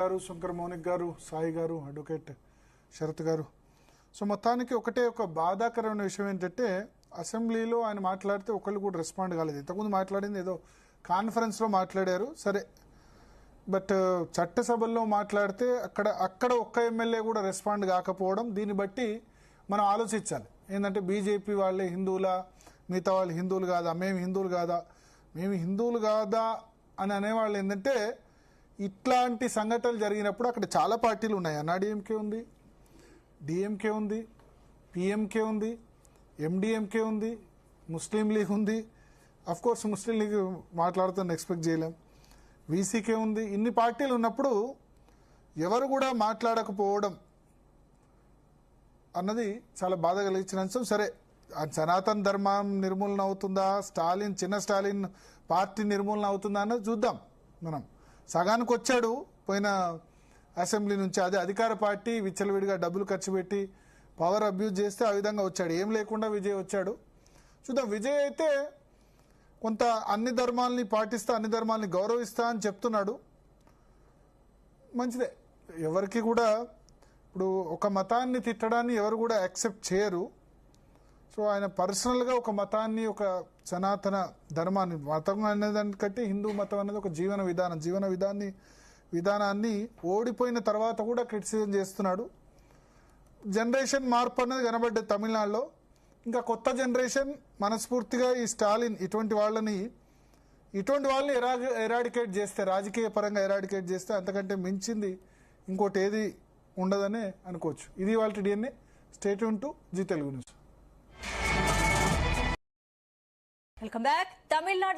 గారు, శంకర్ మౌనిక్ గారు, సాయి గారు, అడ్వకేట్ శరత్ గారు. సో మొత్తానికి ఒక బాధాకరమైన విషయం ఏంటంటే అసెంబ్లీలో ఆయన మాట్లాడితే ఒకళ్ళు కూడా రెస్పాండ్ కాలేదు. ఇంతకుముందు మాట్లాడింది ఏదో కాన్ఫరెన్స్లో మాట్లాడారు సరే, బట్ చట్టసభల్లో మాట్లాడితే అక్కడ ఒక్క ఎమ్మెల్యే కూడా రెస్పాండ్ కాకపోవడం దీన్ని బట్టి మనం ఆలోచించాలి. ఏంటంటే బీజేపీ వాళ్ళే హిందువులా, మిగతా వాళ్ళు హిందువులు కాదా, మేము హిందువులు కాదా అని అనేవాళ్ళు. ఏంటంటే ఇట్లాంటి సంఘటనలు జరిగినప్పుడు అక్కడ చాలా పార్టీలు ఉన్నాయి. అన్నాడీఎంకే ఉంది, డిఎంకే ఉంది, పిఎంకే ఉంది, ఎండిఎంకే ఉంది, ముస్లిం లీగ్ ఉంది. అఫ్కోర్స్ ముస్లిం లీగ్ మాట్లాడుతున్న ఎక్స్పెక్ట్ చేయలేం. వీసీకే ఉంది. ఇన్ని పార్టీలు ఉన్నప్పుడు ఎవరు కూడా మాట్లాడకపోవడం అన్నది చాలా బాధ కలిగించిన అంశం. సరే, సనాతన ధర్మం నిర్మూలన అవుతుందా, చిన్న స్టాలిన్ పార్టీ నిర్మూలన అవుతుందా అన్నది చూద్దాం. మనం సగానికి వచ్చాడు పోయిన అసెంబ్లీ నుంచి. అదే అధికార పార్టీ విచ్చలవిడిగా డబ్బులు ఖర్చు పెట్టి పవర్ అబ్యూజ్ చేస్తే ఆ విధంగా వచ్చాడు. ఏం లేకుండా విజయ్ వచ్చాడు. చూద్దాం. విజయ్ అయితే కొంత అన్ని ధర్మాలని పాటిస్తా, అన్ని ధర్మాలని గౌరవిస్తా అని చెప్తున్నాడు. మంచిదే. ఎవరికి కూడా ఇప్పుడు ఒక మతాన్ని తిట్టడాన్ని ఎవరు కూడా యాక్సెప్ట్ చేయరు. సో ఆయన పర్సనల్గా ఒక మతాన్ని, ఒక సనాతన ధర్మాన్ని, మతం అనేదానికంటే హిందూ మతం అనేది ఒక విధానాన్ని ఓడిపోయిన తర్వాత కూడా క్రిటిసిజం చేస్తున్నాడు. జనరేషన్ మార్పు అనేది కనబడ్డది తమిళనాడులో. ఇంకా కొత్త జనరేషన్ మనస్ఫూర్తిగా ఈ స్టాలిన్ ఇటువంటి వాళ్ళని ఎరాడికేట్ చేస్తే, రాజకీయ పరంగా ఎరాడికేట్ చేస్తే అంతకంటే మించింది ఇంకోటి ఏది ఉండదనే అనుకోవచ్చు. ఇది వాళ్ళ DNA. Stay tune to Zee Telugu news. Welcome back. Tamil Nadu